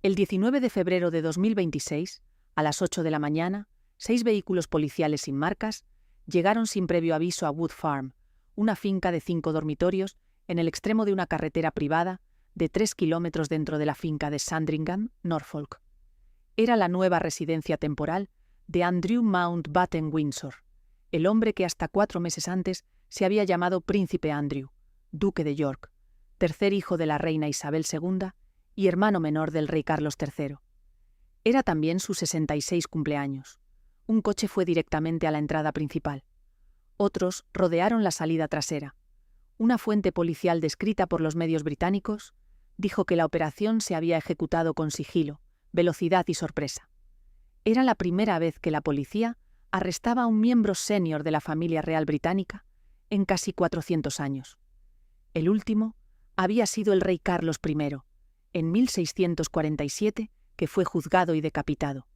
El 19 de febrero de 2026, a las 8 de la mañana, 6 vehículos policiales sin marcas llegaron sin previo aviso a Wood Farm, una finca de 5 dormitorios en el extremo de una carretera privada de 3 kilómetros dentro de la finca de Sandringham, Norfolk. Era la nueva residencia temporal de Andrew Mountbatten Windsor, el hombre que hasta 4 meses antes se había llamado Príncipe Andrew, duque de York, tercer hijo de la reina Isabel II y hermano menor del rey Carlos III. Era también su 66 cumpleaños. Un coche fue directamente a la entrada principal. Otros rodearon la salida trasera. Una fuente policial descrita por los medios británicos dijo que la operación se había ejecutado con sigilo, velocidad y sorpresa. Era la primera vez que la policía arrestaba a un miembro senior de la familia real británica en casi 400 años. El último había sido el rey Carlos I, en 1647, que fue juzgado y decapitado.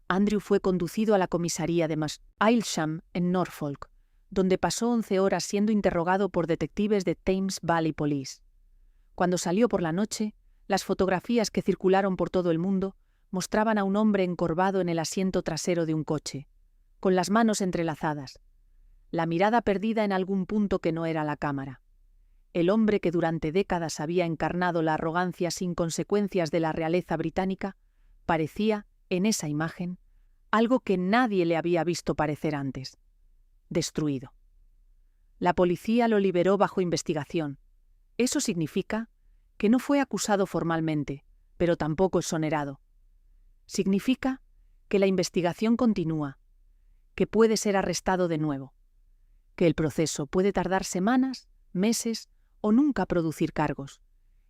Andrew fue conducido a la comisaría de Aylsham, en Norfolk, donde pasó 11 horas siendo interrogado por detectives de Thames Valley Police. Cuando salió por la noche, las fotografías que circularon por todo el mundo mostraban a un hombre encorvado en el asiento trasero de un coche, con las manos entrelazadas, la mirada perdida en algún punto que no era la cámara. El hombre que durante décadas había encarnado la arrogancia sin consecuencias de la realeza británica parecía, en esa imagen, algo que nadie le había visto parecer antes: destruido. La policía lo liberó bajo investigación. Eso significa que no fue acusado formalmente, pero tampoco exonerado. Significa que la investigación continúa, que puede ser arrestado de nuevo, que el proceso puede tardar semanas, meses o nunca producir cargos,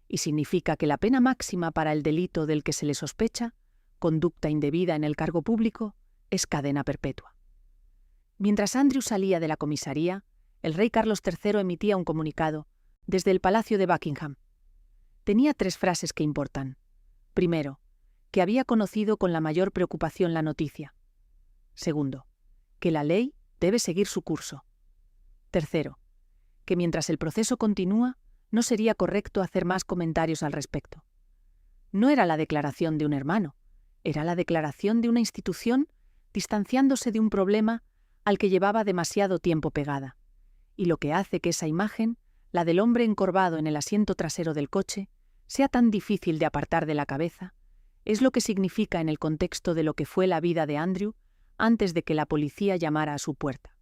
y significa que la pena máxima para el delito del que se le sospecha, conducta indebida en el cargo público, es cadena perpetua. Mientras Andrew salía de la comisaría, el rey Carlos III emitía un comunicado desde el Palacio de Buckingham. Tenía 3 frases que importan. Primero, que había conocido con la mayor preocupación la noticia. Segundo, que la ley debe seguir su curso. Tercero, que mientras el proceso continúa, no sería correcto hacer más comentarios al respecto. No era la declaración de un hermano, era la declaración de una institución distanciándose de un problema al que llevaba demasiado tiempo pegada. Y lo que hace que esa imagen, la del hombre encorvado en el asiento trasero del coche, sea tan difícil de apartar de la cabeza, es lo que significa en el contexto de lo que fue la vida de Andrew antes de que la policía llamara a su puerta.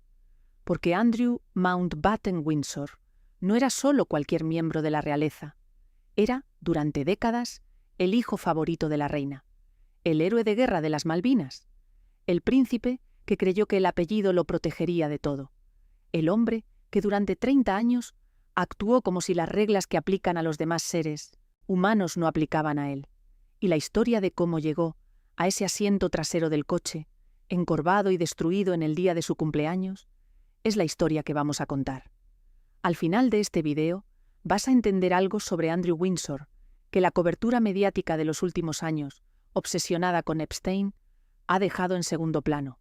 Porque Andrew Mountbatten Windsor no era solo cualquier miembro de la realeza, era, durante décadas, el hijo favorito de la reina, el héroe de guerra de las Malvinas, el príncipe que creyó que el apellido lo protegería de todo, el hombre que durante 30 años actuó como si las reglas que aplican a los demás seres humanos no aplicaban a él, y la historia de cómo llegó a ese asiento trasero del coche, encorvado y destruido en el día de su cumpleaños, es la historia que vamos a contar. Al final de este video vas a entender algo sobre Andrew Windsor, que la cobertura mediática de los últimos años, obsesionada con Epstein, ha dejado en segundo plano.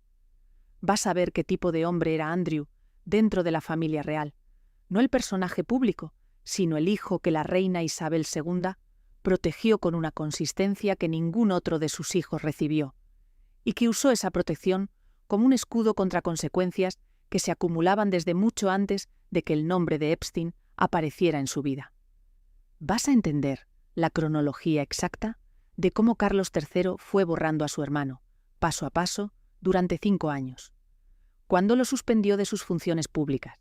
Vas a ver qué tipo de hombre era Andrew dentro de la familia real, no el personaje público, sino el hijo que la reina Isabel II protegió con una consistencia que ningún otro de sus hijos recibió, y que usó esa protección como un escudo contra consecuencias que se acumulaban desde mucho antes de que el nombre de Epstein apareciera en su vida. Vas a entender la cronología exacta de cómo Carlos III fue borrando a su hermano, paso a paso, durante 5 años. Cuándo lo suspendió de sus funciones públicas,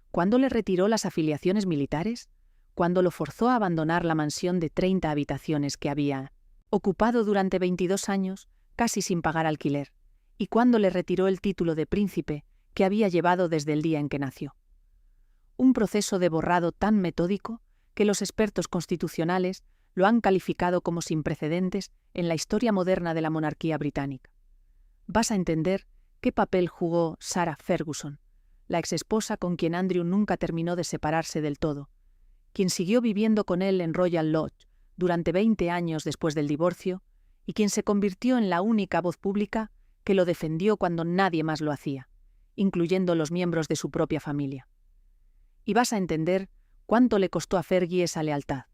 cuándo le retiró las afiliaciones militares, cuándo lo forzó a abandonar la mansión de 30 habitaciones que había ocupado durante 22 años, casi sin pagar alquiler, y cuándo le retiró el título de príncipe que había llevado desde el día en que nació. Un proceso de borrado tan metódico que los expertos constitucionales lo han calificado como sin precedentes en la historia moderna de la monarquía británica. Vas a entender qué papel jugó Sarah Ferguson, la exesposa con quien Andrew nunca terminó de separarse del todo, quien siguió viviendo con él en Royal Lodge durante 20 años después del divorcio y quien se convirtió en la única voz pública que lo defendió cuando nadie más lo hacía, incluyendo los miembros de su propia familia. Y vas a entender cuánto le costó a Fergie esa lealtad.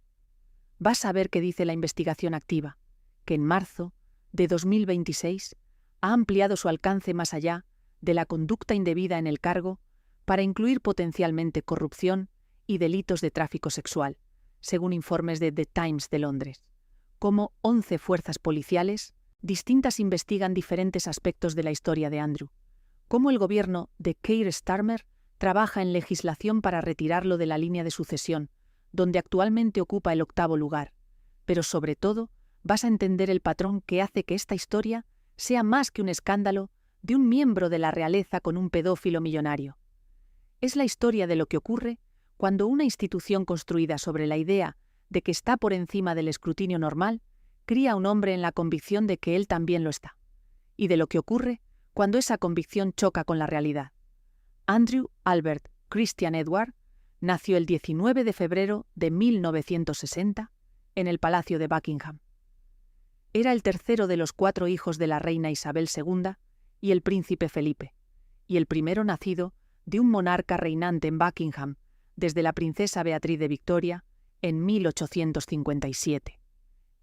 Vas a ver qué dice la investigación activa, que en marzo de 2026 ha ampliado su alcance más allá de la conducta indebida en el cargo para incluir potencialmente corrupción y delitos de tráfico sexual, según informes de The Times de Londres. Como 11 fuerzas policiales distintas investigan diferentes aspectos de la historia de Andrew. Cómo el gobierno de Keir Starmer trabaja en legislación para retirarlo de la línea de sucesión, donde actualmente ocupa el 8º lugar. Pero sobre todo, vas a entender el patrón que hace que esta historia sea más que un escándalo de un miembro de la realeza con un pedófilo millonario. Es la historia de lo que ocurre cuando una institución construida sobre la idea de que está por encima del escrutinio normal cría a un hombre en la convicción de que él también lo está, y de lo que ocurre cuando esa convicción choca con la realidad. Andrew Albert Christian Edward nació el 19 de febrero de 1960 en el Palacio de Buckingham. Era el tercero de los 4 hijos de la reina Isabel II y el príncipe Felipe, y el primero nacido de un monarca reinante en Buckingham desde la princesa Beatriz de Victoria en 1857.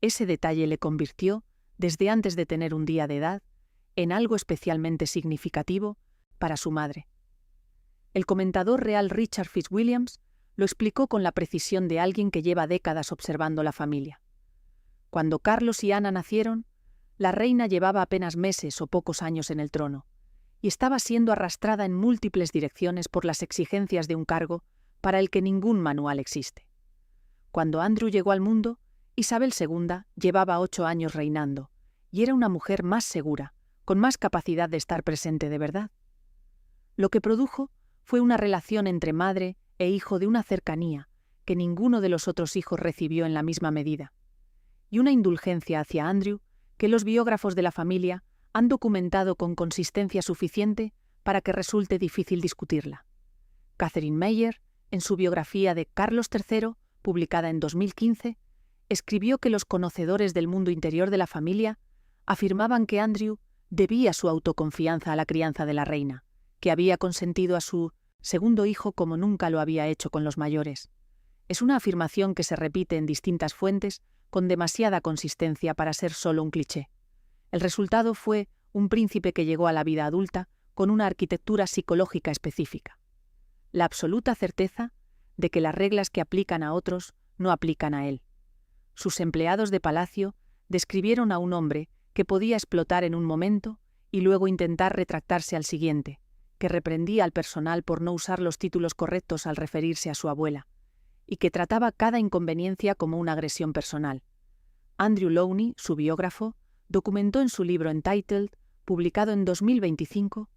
Ese detalle le convirtió, desde antes de tener un día de edad, en algo especialmente significativo para su madre. El comentador real Richard Fitzwilliams lo explicó con la precisión de alguien que lleva décadas observando la familia. Cuando Carlos y Ana nacieron, la reina llevaba apenas meses o pocos años en el trono, y estaba siendo arrastrada en múltiples direcciones por las exigencias de un cargo para el que ningún manual existe. Cuando Andrew llegó al mundo, Isabel II llevaba 8 años reinando, y era una mujer más segura, con más capacidad de estar presente de verdad. Lo que produjo fue una relación entre madre e hijo de una cercanía que ninguno de los otros hijos recibió en la misma medida, y una indulgencia hacia Andrew que los biógrafos de la familia han documentado con consistencia suficiente para que resulte difícil discutirla. Catherine Meyer, en su biografía de Carlos III, publicada en 2015, escribió que los conocedores del mundo interior de la familia afirmaban que Andrew debía su autoconfianza a la crianza de la reina, que había consentido a su segundo hijo como nunca lo había hecho con los mayores. Es una afirmación que se repite en distintas fuentes con demasiada consistencia para ser solo un cliché. El resultado fue un príncipe que llegó a la vida adulta con una arquitectura psicológica específica. La absoluta certeza de que las reglas que aplican a otros no aplican a él. Sus empleados de palacio describieron a un hombre que podía explotar en un momento y luego intentar retractarse al siguiente, que reprendía al personal por no usar los títulos correctos al referirse a su abuela, y que trataba cada inconveniencia como una agresión personal. Andrew Lowney, su biógrafo, documentó en su libro Entitled, publicado en 2025,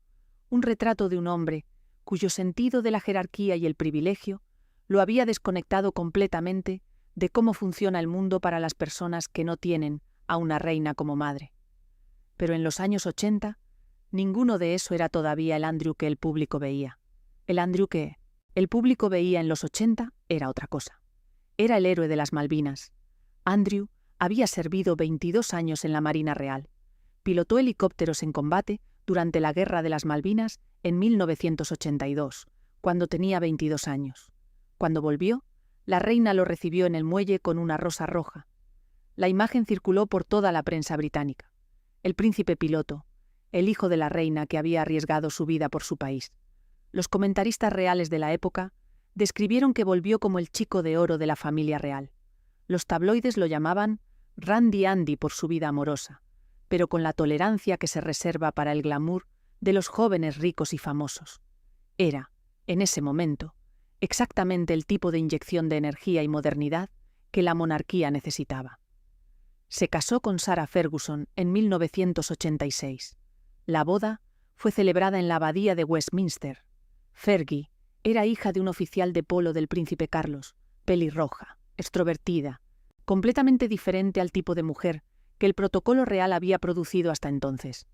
un retrato de un hombre cuyo sentido de la jerarquía y el privilegio lo había desconectado completamente de cómo funciona el mundo para las personas que no tienen a una reina como madre. Pero en los años 80, ninguno de eso era todavía el Andrew que el público veía. El Andrew que el público veía en los 80 era otra cosa. Era el héroe de las Malvinas. Andrew había servido 22 años en la Marina Real. Pilotó helicópteros en combate durante la Guerra de las Malvinas en 1982, cuando tenía 22 años. Cuando volvió, la reina lo recibió en el muelle con una rosa roja. La imagen circuló por toda la prensa británica. El príncipe piloto, el hijo de la reina que había arriesgado su vida por su país. Los comentaristas reales de la época describieron que volvió como el chico de oro de la familia real. Los tabloides lo llamaban Randy Andy por su vida amorosa, pero con la tolerancia que se reserva para el glamour de los jóvenes ricos y famosos. Era, en ese momento, exactamente el tipo de inyección de energía y modernidad que la monarquía necesitaba. Se casó con Sarah Ferguson en 1986. La boda fue celebrada en la abadía de Westminster. Fergie era hija de un oficial de polo del príncipe Carlos, pelirroja, extrovertida, completamente diferente al tipo de mujer que el protocolo real había producido hasta entonces.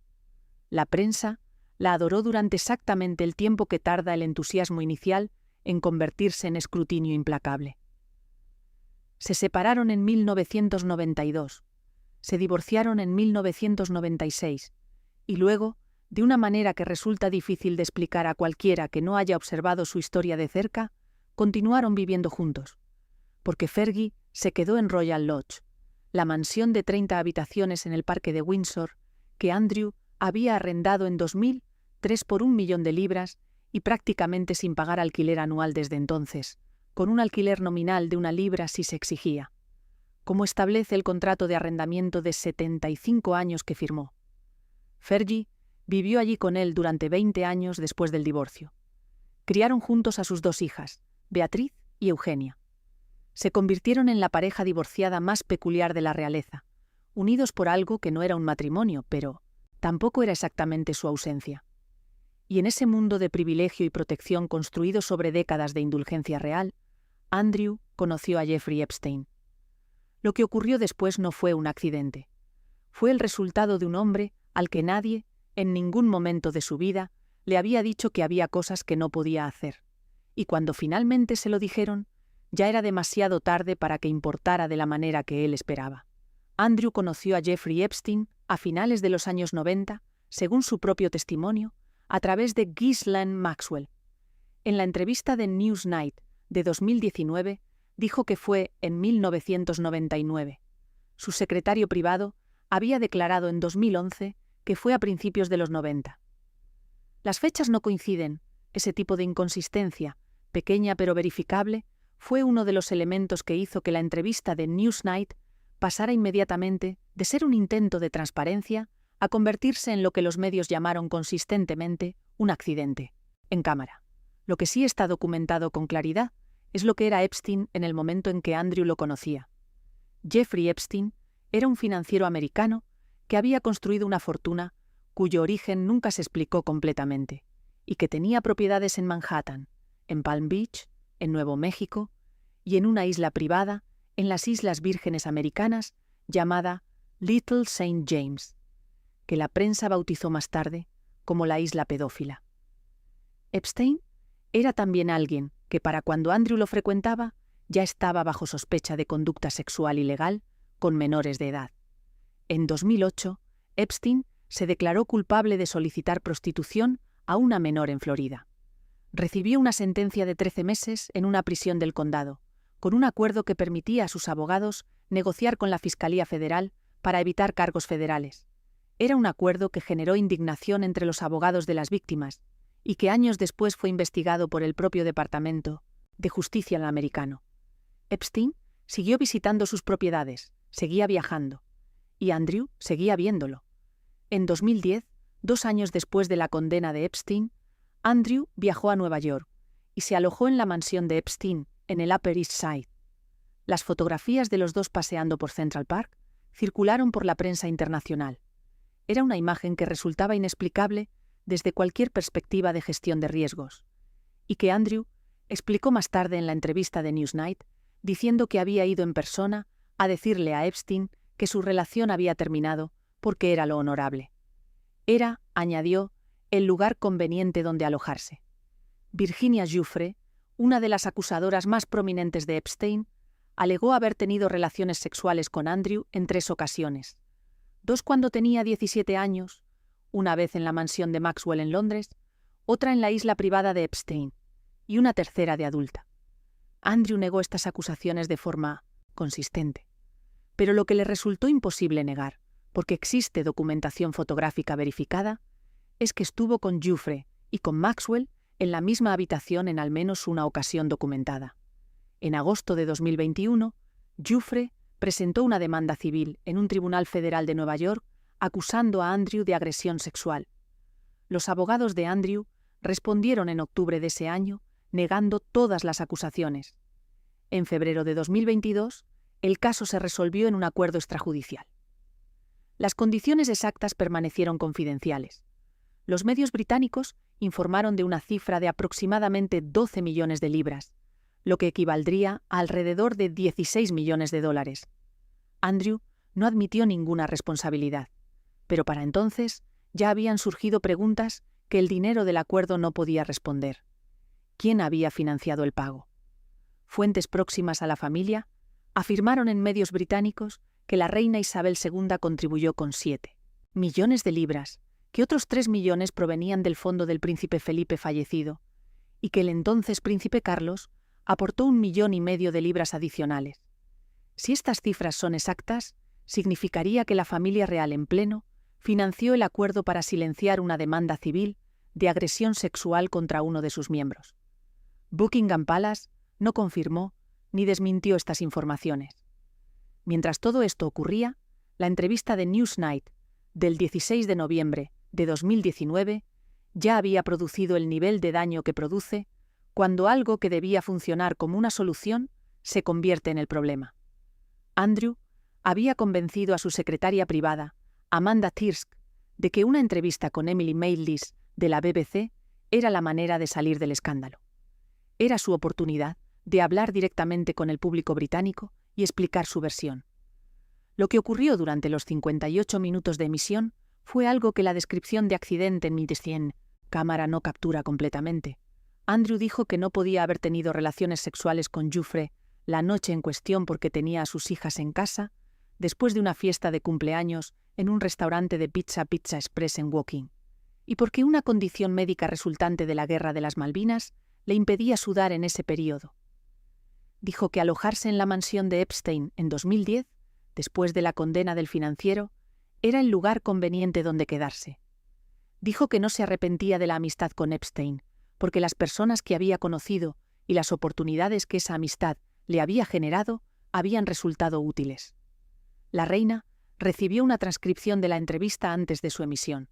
La prensa la adoró durante exactamente el tiempo que tarda el entusiasmo inicial en convertirse en escrutinio implacable. Se separaron en 1992, se divorciaron en 1996 y luego, de una manera que resulta difícil de explicar a cualquiera que no haya observado su historia de cerca, continuaron viviendo juntos, porque Fergie se quedó en Royal Lodge, la mansión de 30 habitaciones en el parque de Windsor, que Andrew había arrendado en 2003 por 1 millón de libras y prácticamente sin pagar alquiler anual desde entonces, con un alquiler nominal de 1 libra si se exigía, como establece el contrato de arrendamiento de 75 años que firmó. Fergie vivió allí con él durante 20 años después del divorcio. Criaron juntos a sus 2 hijas, Beatriz y Eugenia. Se convirtieron en la pareja divorciada más peculiar de la realeza, unidos por algo que no era un matrimonio, pero tampoco era exactamente su ausencia. Y en ese mundo de privilegio y protección construido sobre décadas de indulgencia real, Andrew conoció a Jeffrey Epstein. Lo que ocurrió después no fue un accidente. Fue el resultado de un hombre al que nadie, en ningún momento de su vida, le había dicho que había cosas que no podía hacer. Y cuando finalmente se lo dijeron, ya era demasiado tarde para que importara de la manera que él esperaba. Andrew conoció a Jeffrey Epstein a finales de los años 90, según su propio testimonio, a través de Ghislaine Maxwell. En la entrevista de Newsnight de 2019, dijo que fue en 1999. Su secretario privado había declarado en 2011 que fue a principios de los 90. Las fechas no coinciden. Ese tipo de inconsistencia, pequeña pero verificable, fue uno de los elementos que hizo que la entrevista de Newsnight pasara inmediatamente de ser un intento de transparencia a convertirse en lo que los medios llamaron consistentemente un accidente, en cámara. Lo que sí está documentado con claridad es lo que era Epstein en el momento en que Andrew lo conocía. Jeffrey Epstein era un financiero americano que había construido una fortuna cuyo origen nunca se explicó completamente, y que tenía propiedades en Manhattan, en Palm Beach, en Nuevo México y en una isla privada en las Islas Vírgenes Americanas llamada Little Saint James, que la prensa bautizó más tarde como la isla pedófila. Epstein era también alguien que para cuando Andrew lo frecuentaba ya estaba bajo sospecha de conducta sexual ilegal con menores de edad. En 2008, Epstein se declaró culpable de solicitar prostitución a una menor en Florida. Recibió una sentencia de 13 meses en una prisión del condado, con un acuerdo que permitía a sus abogados negociar con la Fiscalía Federal para evitar cargos federales. Era un acuerdo que generó indignación entre los abogados de las víctimas y que años después fue investigado por el propio Departamento de Justicia americano. Epstein siguió visitando sus propiedades, seguía viajando, y Andrew seguía viéndolo. En 2010, 2 años después de la condena de Epstein, Andrew viajó a Nueva York y se alojó en la mansión de Epstein, en el Upper East Side. Las fotografías de los dos paseando por Central Park circularon por la prensa internacional. Era una imagen que resultaba inexplicable desde cualquier perspectiva de gestión de riesgos, y que Andrew explicó más tarde en la entrevista de Newsnight, diciendo que había ido en persona a decirle a Epstein que su relación había terminado porque era lo honorable. Era, añadió, el lugar conveniente donde alojarse. Virginia Giuffre, una de las acusadoras más prominentes de Epstein, alegó haber tenido relaciones sexuales con Andrew en 3 ocasiones. 2 cuando tenía 17 años, una vez en la mansión de Maxwell en Londres, otra en la isla privada de Epstein, y una tercera de adulta. Andrew negó estas acusaciones de forma consistente, pero lo que le resultó imposible negar, porque existe documentación fotográfica verificada, es que estuvo con Giuffre y con Maxwell en la misma habitación en al menos una ocasión documentada. En agosto de 2021, Giuffre presentó una demanda civil en un tribunal federal de Nueva York acusando a Andrew de agresión sexual. Los abogados de Andrew respondieron en octubre de ese año, negando todas las acusaciones. En febrero de 2022, el caso se resolvió en un acuerdo extrajudicial. Las condiciones exactas permanecieron confidenciales. Los medios británicos informaron de una cifra de aproximadamente 12 millones de libras, lo que equivaldría a alrededor de 16 millones de dólares. Andrew no admitió ninguna responsabilidad, pero para entonces ya habían surgido preguntas que el dinero del acuerdo no podía responder. ¿Quién había financiado el pago? Fuentes próximas a la familia afirmaron en medios británicos que la reina Isabel II contribuyó con 7 millones de libras, que otros 3 millones provenían del fondo del príncipe Felipe fallecido, y que el entonces príncipe Carlos aportó 1,5 millones de libras adicionales. Si estas cifras son exactas, significaría que la familia real en pleno financió el acuerdo para silenciar una demanda civil de agresión sexual contra uno de sus miembros. Buckingham Palace no confirmó ni desmintió estas informaciones. Mientras todo esto ocurría, la entrevista de Newsnight del 16 de noviembre de 2019 ya había producido el nivel de daño que produce cuando algo que debía funcionar como una solución se convierte en el problema. Andrew había convencido a su secretaria privada, Amanda Thirsk, de que una entrevista con Emily Maitlis de la BBC era la manera de salir del escándalo. Era su oportunidad de hablar directamente con el público británico y explicar su versión. Lo que ocurrió durante los 58 minutos de emisión fue algo que la descripción de accidente en Midtjylland cámara no captura completamente. Andrew dijo que no podía haber tenido relaciones sexuales con Jufre la noche en cuestión porque tenía a sus hijas en casa, después de una fiesta de cumpleaños en un restaurante de Pizza Express en Woking, y porque una condición médica resultante de la Guerra de las Malvinas le impedía sudar en ese período. Dijo que alojarse en la mansión de Epstein en 2010, después de la condena del financiero, era el lugar conveniente donde quedarse. Dijo que no se arrepentía de la amistad con Epstein, porque las personas que había conocido y las oportunidades que esa amistad le había generado habían resultado útiles. La reina recibió una transcripción de la entrevista antes de su emisión.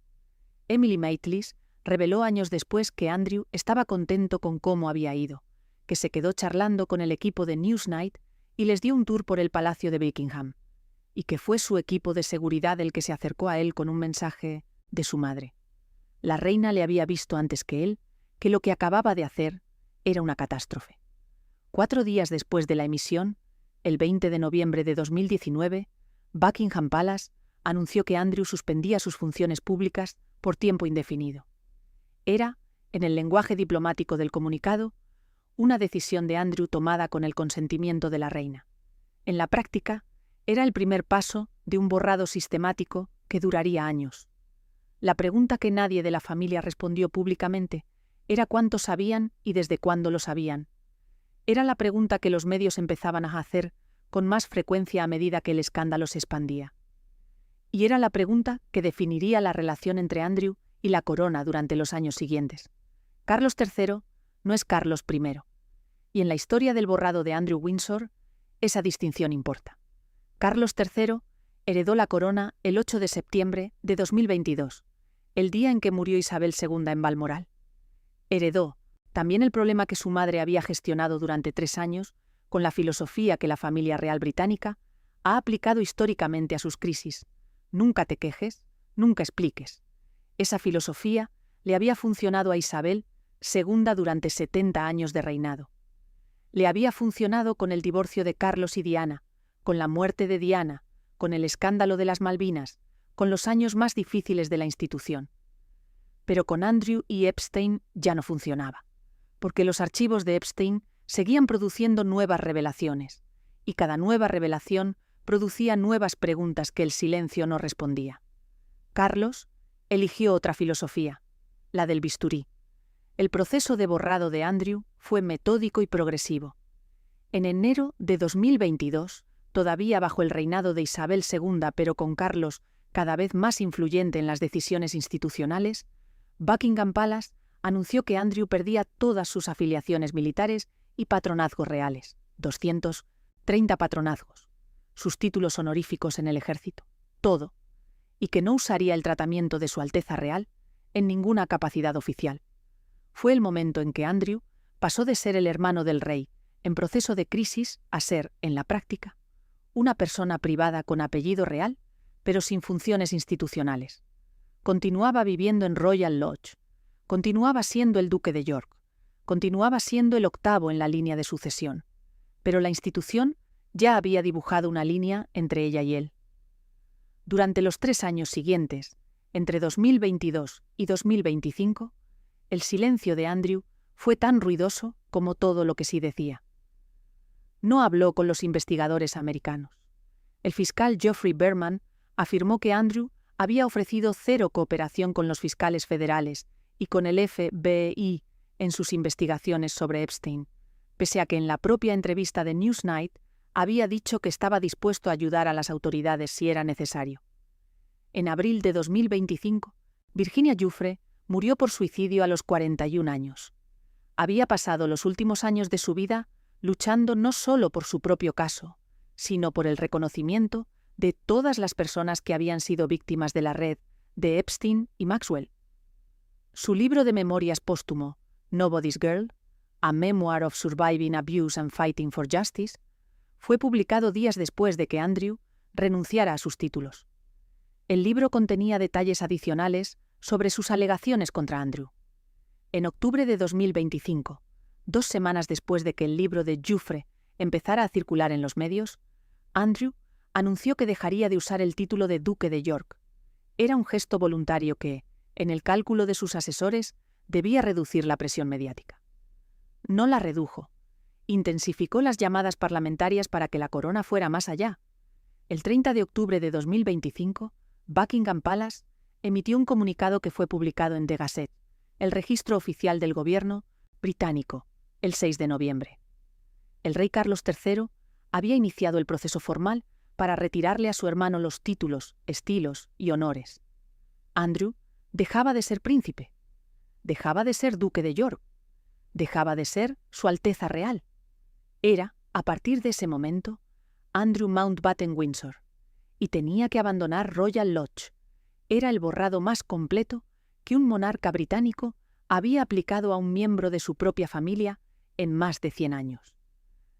Emily Maitlis reveló años después que Andrew estaba contento con cómo había ido, que se quedó charlando con el equipo de Newsnight y les dio un tour por el Palacio de Buckingham, y que fue su equipo de seguridad el que se acercó a él con un mensaje de su madre. La reina le había visto antes que él que lo que acababa de hacer era una catástrofe. 4 días después de la emisión, el 20 de noviembre de 2019, Buckingham Palace anunció que Andrew suspendía sus funciones públicas por tiempo indefinido. Era, en el lenguaje diplomático del comunicado, una decisión de Andrew tomada con el consentimiento de la reina. En la práctica, era el primer paso de un borrado sistemático que duraría años. La pregunta que nadie de la familia respondió públicamente era cuánto sabían y desde cuándo lo sabían. Era la pregunta que los medios empezaban a hacer con más frecuencia a medida que el escándalo se expandía. Y era la pregunta que definiría la relación entre Andrew y la corona durante los años siguientes. Carlos III no es Carlos I. Y en la historia del borrado de Andrew Windsor, esa distinción importa. Carlos III heredó la corona el 8 de septiembre de 2022, el día en que murió Isabel II en Balmoral. Heredó también el problema que su madre había gestionado durante 3 años, con la filosofía que la familia real británica ha aplicado históricamente a sus crisis. Nunca te quejes, nunca expliques. Esa filosofía le había funcionado a Isabel II durante 70 años de reinado. Le había funcionado con el divorcio de Carlos y Diana, con la muerte de Diana, con el escándalo de las Malvinas, con los años más difíciles de la institución. Pero con Andrew y Epstein ya no funcionaba, porque los archivos de Epstein seguían produciendo nuevas revelaciones, y cada nueva revelación producía nuevas preguntas que el silencio no respondía. Carlos eligió otra filosofía, la del bisturí. El proceso de borrado de Andrew fue metódico y progresivo. En enero de 2022, todavía bajo el reinado de Isabel II, pero con Carlos cada vez más influyente en las decisiones institucionales, Buckingham Palace anunció que Andrew perdía todas sus afiliaciones militares y patronazgos reales, 230 patronazgos, sus títulos honoríficos en el ejército, todo, y que no usaría el tratamiento de Su Alteza Real en ninguna capacidad oficial. Fue el momento en que Andrew pasó de ser el hermano del rey, en proceso de crisis, a ser, en la práctica, una persona privada con apellido real, pero sin funciones institucionales. Continuaba viviendo en Royal Lodge, continuaba siendo el duque de York, continuaba siendo el 8º en la línea de sucesión, pero la institución ya había dibujado una línea entre ella y él. Durante los 3 años siguientes, entre 2022 y 2025, el silencio de Andrew fue tan ruidoso como todo lo que sí decía. No habló con los investigadores americanos. El fiscal Geoffrey Berman afirmó que Andrew había ofrecido 0 cooperación con los fiscales federales y con el FBI en sus investigaciones sobre Epstein, pese a que en la propia entrevista de Newsnight había dicho que estaba dispuesto a ayudar a las autoridades si era necesario. En abril de 2025, Virginia Giuffre murió por suicidio a los 41 años. Había pasado los últimos años de su vida luchando no solo por su propio caso, sino por el reconocimiento de todas las personas que habían sido víctimas de la red de Epstein y Maxwell. Su libro de memorias póstumo, Nobody's Girl, A Memoir of Surviving Abuse and Fighting for Justice, fue publicado días después de que Andrew renunciara a sus títulos. El libro contenía detalles adicionales sobre sus alegaciones contra Andrew. En octubre de 2025, 2 semanas después de que el libro de Giuffre empezara a circular en los medios, Andrew anunció que dejaría de usar el título de Duque de York. Era un gesto voluntario que, en el cálculo de sus asesores, debía reducir la presión mediática. No la redujo. Intensificó las llamadas parlamentarias para que la corona fuera más allá. El 30 de octubre de 2025, Buckingham Palace emitió un comunicado que fue publicado en The Gazette, el registro oficial del gobierno británico, el 6 de noviembre. El rey Carlos III había iniciado el proceso formal para retirarle a su hermano los títulos, estilos y honores. Andrew dejaba de ser príncipe, dejaba de ser duque de York, dejaba de ser Su Alteza Real. Era, a partir de ese momento, Andrew Mountbatten Windsor, y tenía que abandonar Royal Lodge. Era el borrado más completo que un monarca británico había aplicado a un miembro de su propia familia en más de 100 años.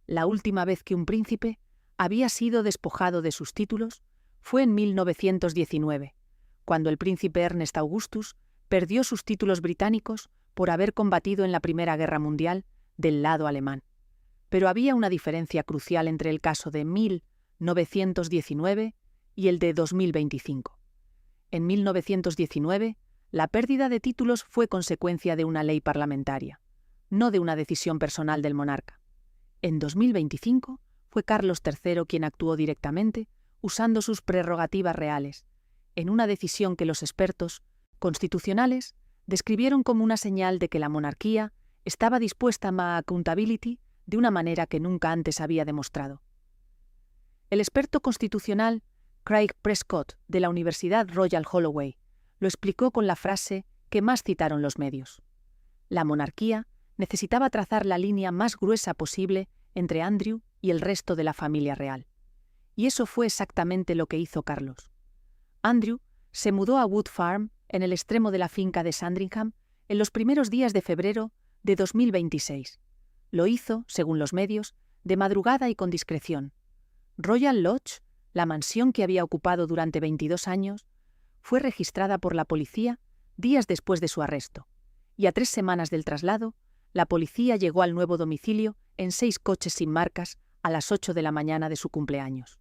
La última vez que un príncipe había sido despojado de sus títulos fue en 1919, cuando el príncipe Ernest Augustus perdió sus títulos británicos por haber combatido en la Primera Guerra Mundial del lado alemán. Pero había una diferencia crucial entre el caso de 1919 y el de 2025. En 1919, la pérdida de títulos fue consecuencia de una ley parlamentaria, no de una decisión personal del monarca. En 2025, fue Carlos III quien actuó directamente, usando sus prerrogativas reales, en una decisión que los expertos constitucionales describieron como una señal de que la monarquía estaba dispuesta a accountability de una manera que nunca antes había demostrado. El experto constitucional Craig Prescott, de la Universidad Royal Holloway, lo explicó con la frase que más citaron los medios. La monarquía necesitaba trazar la línea más gruesa posible entre Andrew y el resto de la familia real. Y eso fue exactamente lo que hizo Carlos. Andrew se mudó a Wood Farm, en el extremo de la finca de Sandringham, en los primeros días de febrero de 2026. Lo hizo, según los medios, de madrugada y con discreción. Royal Lodge, la mansión que había ocupado durante 22 años, fue registrada por la policía días después de su arresto, y a 3 semanas del traslado, la policía llegó al nuevo domicilio en 6 coches sin marcas a las 8 de la mañana de su cumpleaños.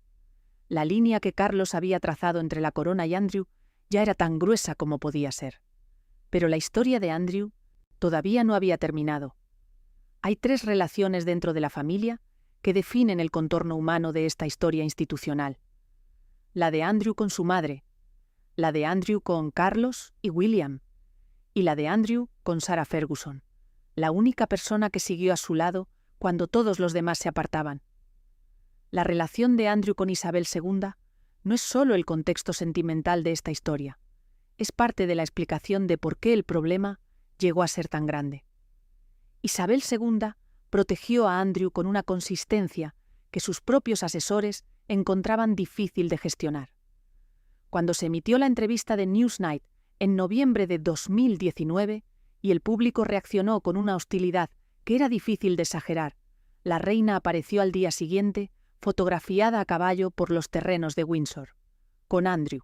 La línea que Carlos había trazado entre la corona y Andrew ya era tan gruesa como podía ser. Pero la historia de Andrew todavía no había terminado. Hay 3 relaciones dentro de la familia que definen el contorno humano de esta historia institucional. La de Andrew con su madre, la de Andrew con Carlos y William, y la de Andrew con Sarah Ferguson, la única persona que siguió a su lado cuando todos los demás se apartaban. La relación de Andrew con Isabel II no es solo el contexto sentimental de esta historia, es parte de la explicación de por qué el problema llegó a ser tan grande. Isabel II protegió a Andrew con una consistencia que sus propios asesores encontraban difícil de gestionar. Cuando se emitió la entrevista de Newsnight en noviembre de 2019 y el público reaccionó con una hostilidad que era difícil de exagerar, la reina apareció al día siguiente fotografiada a caballo por los terrenos de Windsor, con Andrew.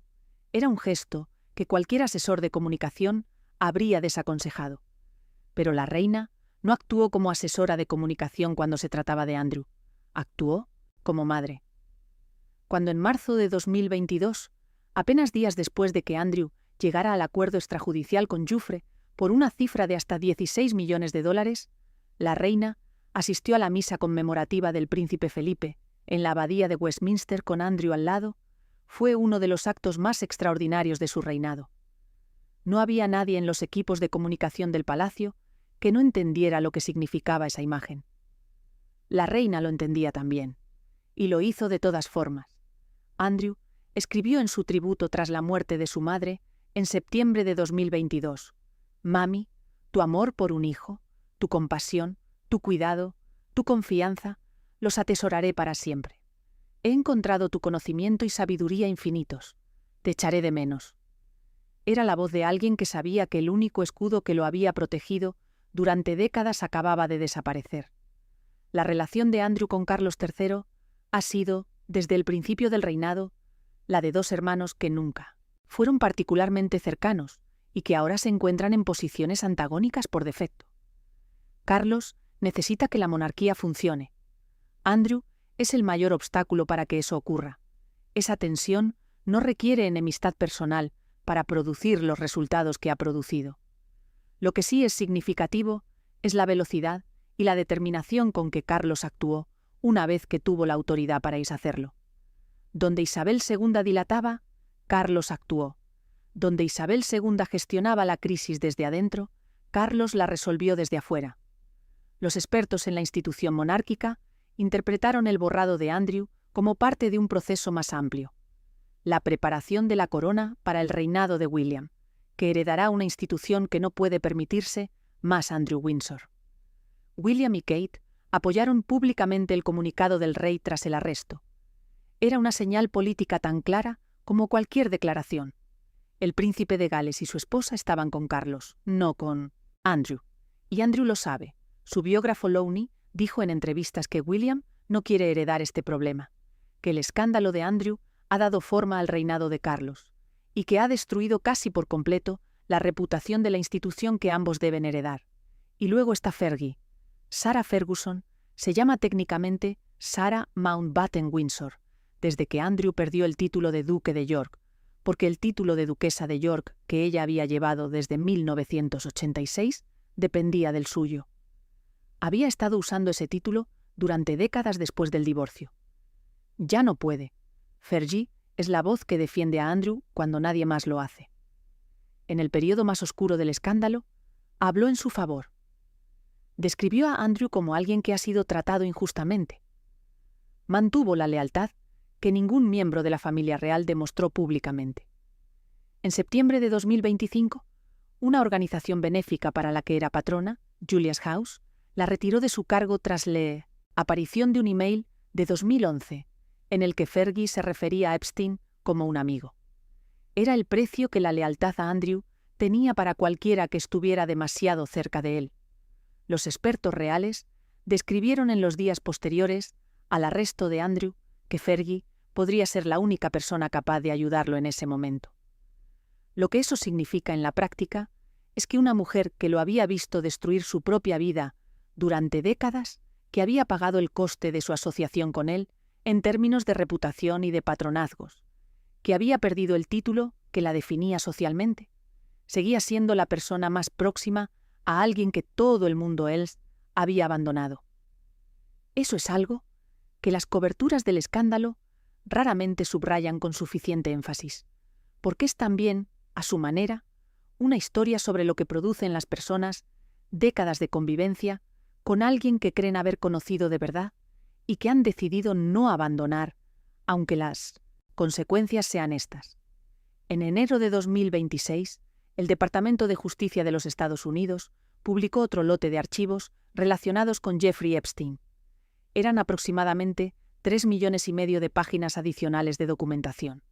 Era un gesto que cualquier asesor de comunicación habría desaconsejado. Pero la reina no actuó como asesora de comunicación cuando se trataba de Andrew, actuó como madre. Cuando en marzo de 2022, apenas días después de que Andrew llegara al acuerdo extrajudicial con Giuffre por una cifra de hasta $16 millones, la reina asistió a la misa conmemorativa del príncipe Felipe en la abadía de Westminster con Andrew al lado. Fue uno de los actos más extraordinarios de su reinado. No había nadie en los equipos de comunicación del palacio que no entendiera lo que significaba esa imagen. La reina lo entendía también, y lo hizo de todas formas. Andrew escribió en su tributo tras la muerte de su madre, en septiembre de 2022, «Mami, tu amor por un hijo, tu compasión, tu cuidado, tu confianza, los atesoraré para siempre. He encontrado tu conocimiento y sabiduría infinitos. Te echaré de menos». Era la voz de alguien que sabía que el único escudo que lo había protegido durante décadas acababa de desaparecer. La relación de Andrew con Carlos III ha sido, desde el principio del reinado, la de dos hermanos que nunca fueron particularmente cercanos y que ahora se encuentran en posiciones antagónicas por defecto. Carlos necesita que la monarquía funcione. Andrew es el mayor obstáculo para que eso ocurra. Esa tensión no requiere enemistad personal para producir los resultados que ha producido. Lo que sí es significativo es la velocidad y la determinación con que Carlos actuó una vez que tuvo la autoridad para hacerlo. Donde Isabel II dilataba, Carlos actuó. Donde Isabel II gestionaba la crisis desde adentro, Carlos la resolvió desde afuera. Los expertos en la institución monárquica interpretaron el borrado de Andrew como parte de un proceso más amplio: la preparación de la corona para el reinado de William, que heredará una institución que no puede permitirse más Andrew Windsor. William y Kate apoyaron públicamente el comunicado del rey tras el arresto. Era una señal política tan clara como cualquier declaración. El príncipe de Gales y su esposa estaban con Carlos, no con Andrew. Y Andrew lo sabe. Su biógrafo Lowney dijo en entrevistas que William no quiere heredar este problema, que el escándalo de Andrew ha dado forma al reinado de Carlos, y que ha destruido casi por completo la reputación de la institución que ambos deben heredar. Y luego está Fergie. Sarah Ferguson se llama técnicamente Sarah Mountbatten Windsor, desde que Andrew perdió el título de duque de York, porque el título de duquesa de York, que ella había llevado desde 1986, dependía del suyo. Había estado usando ese título durante décadas después del divorcio. Ya no puede. Fergie es la voz que defiende a Andrew cuando nadie más lo hace. En el periodo más oscuro del escándalo, habló en su favor. Describió a Andrew como alguien que ha sido tratado injustamente. Mantuvo la lealtad que ningún miembro de la familia real demostró públicamente. En septiembre de 2025, una organización benéfica para la que era patrona, Julia's House, la retiró de su cargo tras la aparición de un email de 2011 en el que Fergie se refería a Epstein como un amigo. Era el precio que la lealtad a Andrew tenía para cualquiera que estuviera demasiado cerca de él. Los expertos reales describieron en los días posteriores al arresto de Andrew que Fergie podría ser la única persona capaz de ayudarlo en ese momento. Lo que eso significa en la práctica es que una mujer que lo había visto destruir su propia vida durante décadas, que había pagado el coste de su asociación con él en términos de reputación y de patronazgos, que había perdido el título que la definía socialmente, seguía siendo la persona más próxima a alguien que todo el mundo él había abandonado. Eso es algo que las coberturas del escándalo raramente subrayan con suficiente énfasis, porque es también, a su manera, una historia sobre lo que producen las personas décadas de convivencia con alguien que creen haber conocido de verdad y que han decidido no abandonar, aunque las consecuencias sean estas. En enero de 2026, el Departamento de Justicia de los Estados Unidos publicó otro lote de archivos relacionados con Jeffrey Epstein. Eran aproximadamente 3,5 millones de páginas adicionales de documentación.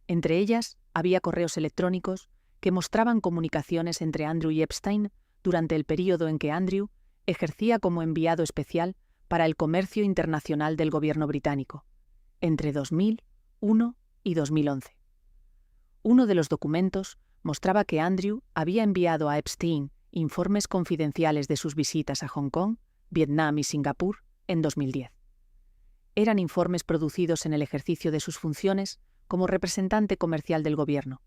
Entre ellas, había correos electrónicos que mostraban comunicaciones entre Andrew y Epstein durante el período en que Andrew ejercía como enviado especial para el comercio internacional del gobierno británico, entre 2001 y 2011. Uno de los documentos mostraba que Andrew había enviado a Epstein informes confidenciales de sus visitas a Hong Kong, Vietnam y Singapur en 2010. Eran informes producidos en el ejercicio de sus funciones como representante comercial del gobierno.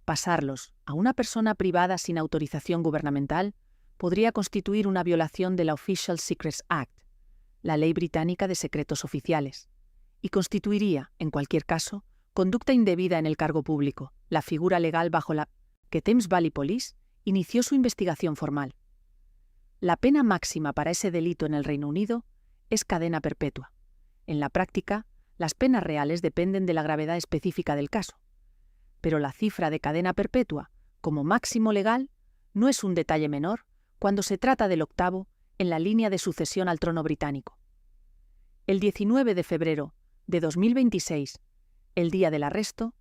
Pasarlos a una persona privada sin autorización gubernamental podría constituir una violación de la Official Secrets Act, la ley británica de secretos oficiales, y constituiría, en cualquier caso, conducta indebida en el cargo público, la figura legal bajo la que Thames Valley Police inició su investigación formal. La pena máxima para ese delito en el Reino Unido es cadena perpetua. En la práctica, las penas reales dependen de la gravedad específica del caso. Pero la cifra de cadena perpetua, como máximo legal, no es un detalle menor cuando se trata del octavo en la línea de sucesión al trono británico. El 19 de febrero de 2026, el día del arresto,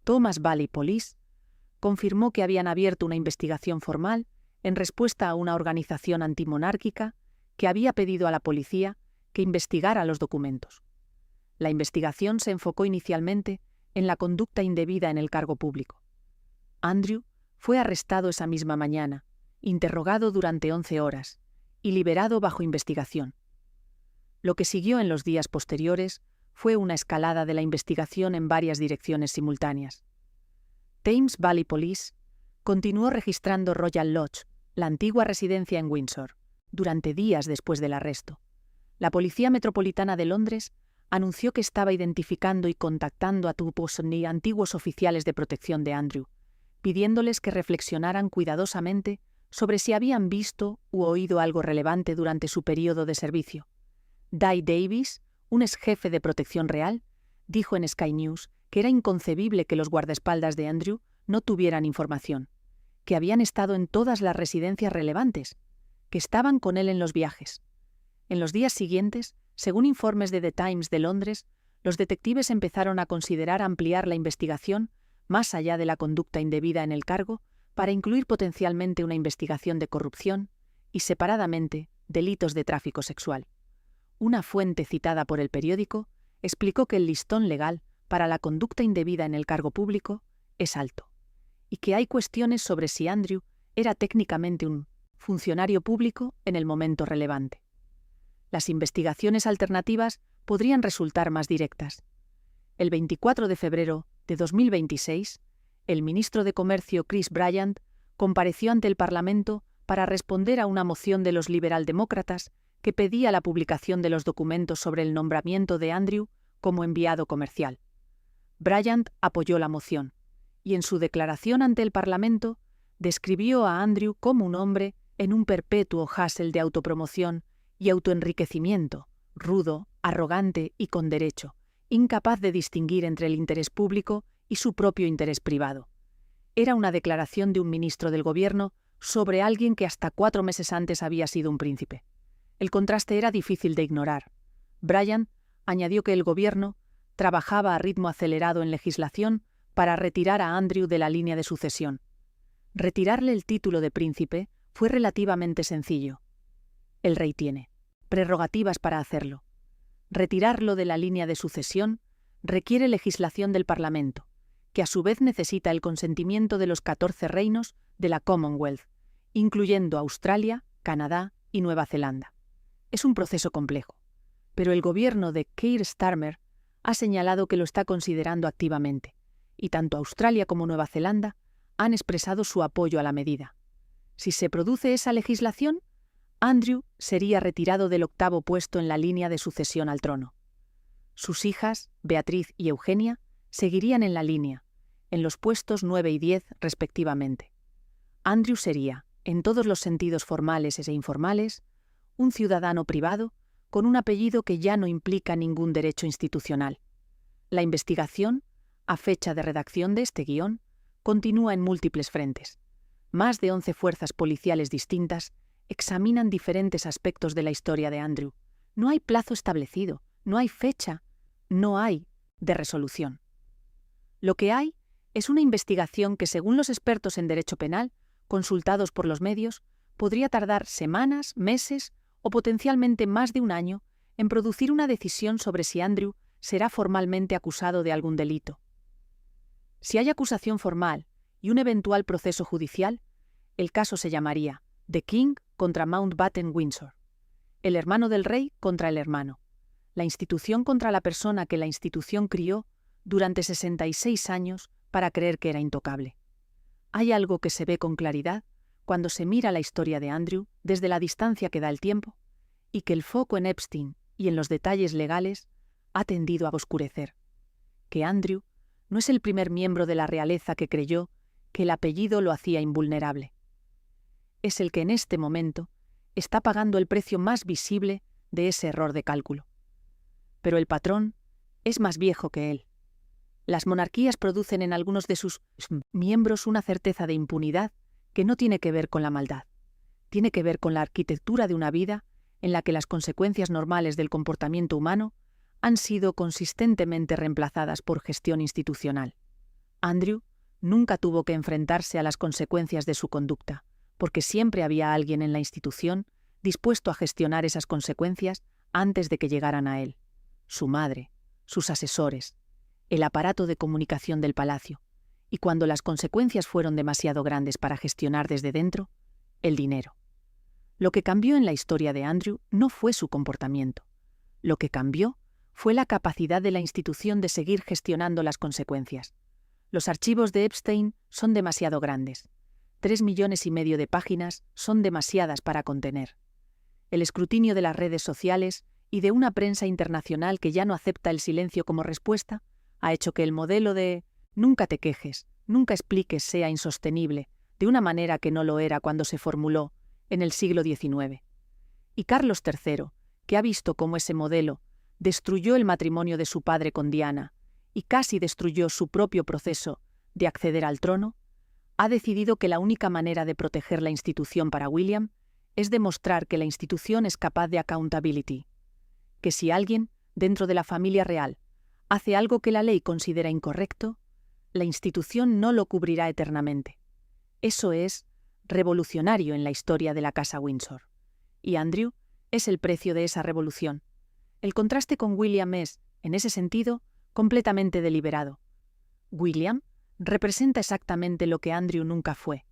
Thomas Valley Police confirmó que habían abierto una investigación formal en respuesta a una organización antimonárquica que había pedido a la policía que investigara los documentos. La investigación se enfocó inicialmente en la conducta indebida en el cargo público. Andrew fue arrestado esa misma mañana, interrogado durante 11 horas y liberado bajo investigación. Lo que siguió en los días posteriores fue una escalada de la investigación en varias direcciones simultáneas. Thames Valley Police continuó registrando Royal Lodge, la antigua residencia en Windsor, durante días después del arresto. La Policía Metropolitana de Londres anunció que estaba identificando y contactando a antiguos oficiales de protección de Andrew, pidiéndoles que reflexionaran cuidadosamente sobre si habían visto u oído algo relevante durante su periodo de servicio. Di Davis, un exjefe de protección real, dijo en Sky News que era inconcebible que los guardaespaldas de Andrew no tuvieran información, que habían estado en todas las residencias relevantes, que estaban con él en los viajes. En los días siguientes, según informes de The Times de Londres, los detectives empezaron a considerar ampliar la investigación más allá de la conducta indebida en el cargo para incluir potencialmente una investigación de corrupción y, separadamente, delitos de tráfico sexual. Una fuente citada por el periódico explicó que el listón legal para la conducta indebida en el cargo público es alto, y que hay cuestiones sobre si Andrew era técnicamente un funcionario público en el momento relevante. Las investigaciones alternativas podrían resultar más directas. El 24 de febrero de 2026, el ministro de Comercio Chris Bryant compareció ante el Parlamento para responder a una moción de los liberaldemócratas que pedía la publicación de los documentos sobre el nombramiento de Andrew como enviado comercial. Bryant apoyó la moción y en su declaración ante el Parlamento describió a Andrew como un hombre en un perpetuo hustle de autopromoción y autoenriquecimiento, rudo, arrogante y con derecho, incapaz de distinguir entre el interés público y su propio interés privado. Era una declaración de un ministro del gobierno sobre alguien que hasta 4 meses antes había sido un príncipe. El contraste era difícil de ignorar. Bryant añadió que el gobierno trabajaba a ritmo acelerado en legislación para retirar a Andrew de la línea de sucesión. Retirarle el título de príncipe fue relativamente sencillo. El rey tiene prerrogativas para hacerlo. Retirarlo de la línea de sucesión requiere legislación del Parlamento, que a su vez necesita el consentimiento de los 14 reinos de la Commonwealth, incluyendo Australia, Canadá y Nueva Zelanda. Es un proceso complejo, pero el gobierno de Keir Starmer ha señalado que lo está considerando activamente, y tanto Australia como Nueva Zelanda han expresado su apoyo a la medida. Si se produce esa legislación, Andrew sería retirado del 8º puesto en la línea de sucesión al trono. Sus hijas, Beatriz y Eugenia, seguirían en la línea, en los puestos 9 y 10 respectivamente. Andrew sería, en todos los sentidos formales e informales, un ciudadano privado con un apellido que ya no implica ningún derecho institucional. La investigación, a fecha de redacción de este guión, continúa en múltiples frentes. Más de 11 fuerzas policiales distintas examinan diferentes aspectos de la historia de Andrew. No hay plazo establecido, no hay fecha, no hay de resolución. Lo que hay es una investigación que, según los expertos en derecho penal, consultados por los medios, podría tardar semanas, meses o potencialmente más de un año en producir una decisión sobre si Andrew será formalmente acusado de algún delito. Si hay acusación formal y un eventual proceso judicial, el caso se llamaría The King contra Mountbatten Windsor, el hermano del rey contra el hermano, la institución contra la persona que la institución crió durante 66 años para creer que era intocable. Hay algo que se ve con claridad cuando se mira la historia de Andrew desde la distancia que da el tiempo, y que el foco en Epstein y en los detalles legales ha tendido a oscurecer. Que Andrew no es el primer miembro de la realeza que creyó que el apellido lo hacía invulnerable. Es el que en este momento está pagando el precio más visible de ese error de cálculo. pero el patrón es más viejo que él. Las monarquías producen en algunos de sus miembros una certeza de impunidad que no tiene que ver con la maldad. Tiene que ver con la arquitectura de una vida en la que las consecuencias normales del comportamiento humano han sido consistentemente reemplazadas por gestión institucional. Andrew nunca tuvo que enfrentarse a las consecuencias de su conducta, porque siempre había alguien en la institución dispuesto a gestionar esas consecuencias antes de que llegaran a él. Su madre, sus asesores, el aparato de comunicación del palacio, y cuando las consecuencias fueron demasiado grandes para gestionar desde dentro, el dinero. Lo que cambió en la historia de Andrew no fue su comportamiento. Lo que cambió fue la capacidad de la institución de seguir gestionando las consecuencias. Los archivos de Epstein son demasiado grandes. 3,5 millones de páginas son demasiadas para contener. El escrutinio de las redes sociales y de una prensa internacional que ya no acepta el silencio como respuesta ha hecho que el modelo de «nunca te quejes, nunca expliques» sea insostenible, de una manera que no lo era cuando se formuló en el siglo XIX. Y Carlos III, que ha visto cómo ese modelo destruyó el matrimonio de su padre con Diana y casi destruyó su propio proceso de acceder al trono, ha decidido que la única manera de proteger la institución para William es demostrar que la institución es capaz de accountability, que si alguien, dentro de la familia real, hace algo que la ley considera incorrecto, la institución no lo cubrirá eternamente. Eso es revolucionario en la historia de la Casa Windsor. Y Andrew es el precio de esa revolución. El contraste con William es, en ese sentido, completamente deliberado. William representa exactamente lo que Andrew nunca fue.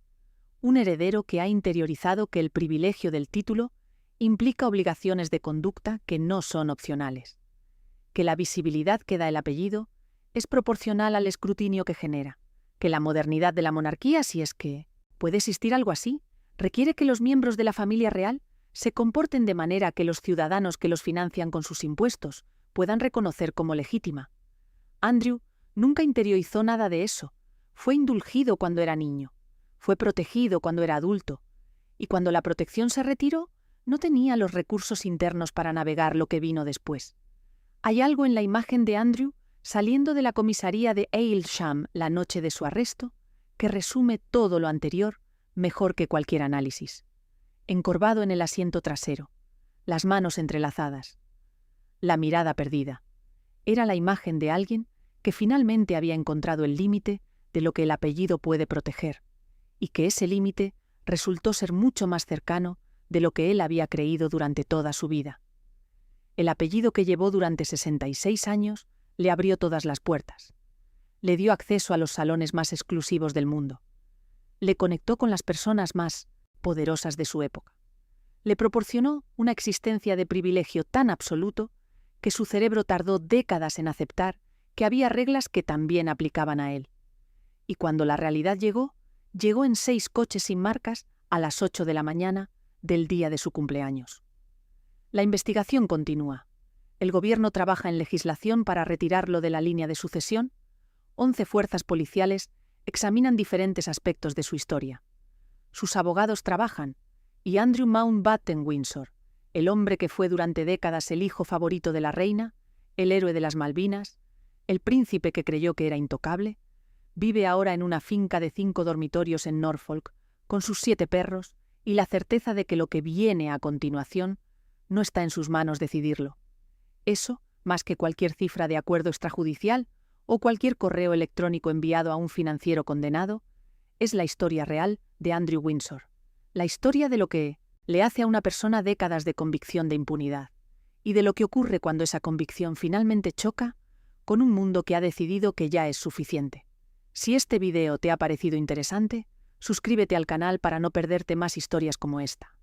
Un heredero que ha interiorizado que el privilegio del título implica obligaciones de conducta que no son opcionales. Que la visibilidad que da el apellido es proporcional al escrutinio que genera. Que la modernidad de la monarquía, si es que puede existir algo así, requiere que los miembros de la familia real se comporten de manera que los ciudadanos que los financian con sus impuestos puedan reconocer como legítima. Andrew nunca interiorizó nada de eso. Fue indulgido cuando era niño. Fue protegido cuando era adulto. Y cuando la protección se retiró, no tenía los recursos internos para navegar lo que vino después. Hay algo en la imagen de Andrew saliendo de la comisaría de Aylsham la noche de su arresto que resume todo lo anterior mejor que cualquier análisis. Encorvado en el asiento trasero, las manos entrelazadas, la mirada perdida. Era la imagen de alguien que finalmente había encontrado el límite de lo que el apellido puede proteger, y que ese límite resultó ser mucho más cercano de lo que él había creído durante toda su vida. El apellido que llevó durante 66 años le abrió todas las puertas. Le dio acceso a los salones más exclusivos del mundo. Le conectó con las personas más poderosas de su época. Le proporcionó una existencia de privilegio tan absoluto que su cerebro tardó décadas en aceptar que había reglas que también aplicaban a él. Y cuando la realidad llegó en 6 coches sin marcas a las 8 de la mañana del día de su cumpleaños. La investigación continúa. El gobierno trabaja en legislación para retirarlo de la línea de sucesión. 11 fuerzas policiales examinan diferentes aspectos de su historia. Sus abogados trabajan, y Andrew Mountbatten Windsor, el hombre que fue durante décadas el hijo favorito de la reina, el héroe de las Malvinas, el príncipe que creyó que era intocable, vive ahora en una finca de 5 dormitorios en Norfolk, con sus 7 perros y la certeza de que lo que viene a continuación no está en sus manos decidirlo. Eso, más que cualquier cifra de acuerdo extrajudicial o cualquier correo electrónico enviado a un financiero condenado, es la historia real de Andrew Windsor. La historia de lo que le hace a una persona décadas de convicción de impunidad y de lo que ocurre cuando esa convicción finalmente choca con un mundo que ha decidido que ya es suficiente. Si este video te ha parecido interesante, suscríbete al canal para no perderte más historias como esta.